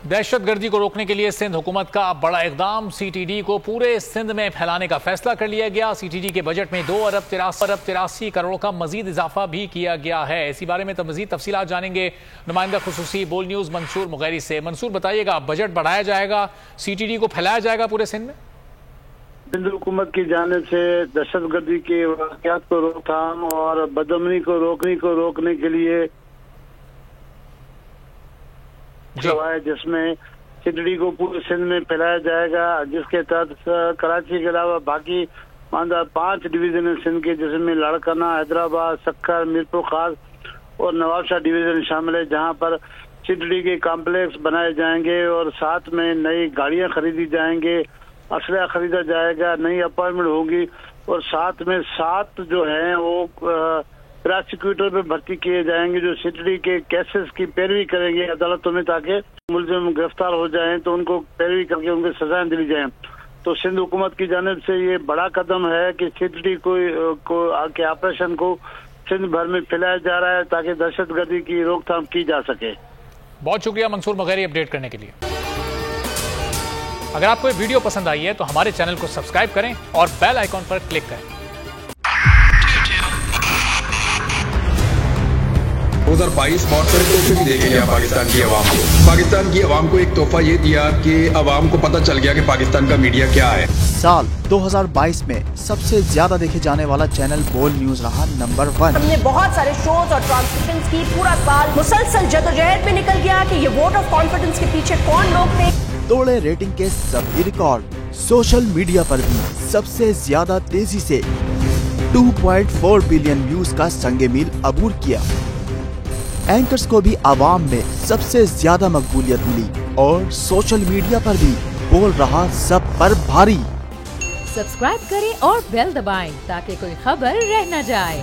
दहशतगर्दी को रोकने के लिए सिंध हुकूमत का बड़ा इकदाम। सीटीडी को पूरे सिंध में फैलाने का फैसला कर लिया गया। सीटीडी के बजट में 2 अरब 83 करोड़ का मजीद इजाफा भी किया गया है। इसी बारे में तो मजीद तफसीलात जानेंगे नुमाइंदा खुसूसी बोल न्यूज मंसूर मुगैरी से। मंसूर, बताइएगा, बजट बढ़ाया जाएगा, सीटीडी को फैलाया जाएगा पूरे सिंध में? सिंध हुकूमत की जानिब से दहशतगर्दी के वाक़यात को रोकथाम और बदअमनी को रोकने के लिए है, जिसमें सीटीडी को पूरे सिंध में फैलाया जाएगा, जिसके तहत कराची के अलावा बाकी 5 डिवीजन है सिंध के, जिसमें लाड़काना, हैदराबाद, सक्खर, मीरपुर खास और नवाबशाह डिवीजन शामिल है, जहां पर सीटीडी के कॉम्प्लेक्स बनाए जाएंगे और साथ में नई गाड़ियां खरीदी जाएंगे, असला खरीदा जाएगा, नई अपॉइंटमेंट होगी और साथ में 7 जो है वो प्रोसिक्यूटर पे भर्ती किए जाएंगे जो सीटीडी के केसेस की पैरवी करेंगे अदालतों में, ताकि मुलजिम गिरफ्तार हो जाएं तो उनको पैरवी करके उनको सजाएं दिली जाएं। तो सिंध हुकूमत की जानिब से ये बड़ा कदम है कि सीटीडी के ऑपरेशन को सिंध भर में फैलाया जा रहा है ताकि दहशतगर्दी की रोकथाम की जा सके। बहुत शुक्रिया मंसूर मुगैरी अपडेट करने के लिए। अगर आपको ये वीडियो पसंद आई है तो हमारे चैनल को सब्सक्राइब करें और बेल आइकॉन पर क्लिक करें। 2022 बहुत सारे तोहफे भी देके गया पाकिस्तान की आवाम को। पाकिस्तान की आवाम को एक तोहफा ये दिया कि आवाम को पता चल गया कि पाकिस्तान का मीडिया क्या है। साल 2022 में सबसे ज्यादा देखे जाने वाला चैनल बोल न्यूज रहा नंबर 1। हमने बहुत सारे शोज और ट्रांसमिशंस की, पूरा साल मुसलसल जदोजहद में निकल गया कि ये वोट ऑफ कॉन्फिडेंस के पीछे कौन लोग थे। तोड़े रेटिंग के सभी रिकॉर्ड। सोशल मीडिया पर भी सबसे ज्यादा तेजी से 2.4 बिलियन व्यूज का संगे मील अबूर किया। एंकर्स को भी आवाम में सबसे ज्यादा मकबूलियत मिली और सोशल मीडिया पर भी बोल रहा सब पर भारी। सब्सक्राइब करें और बेल दबाएं ताकि कोई खबर रह न जाए।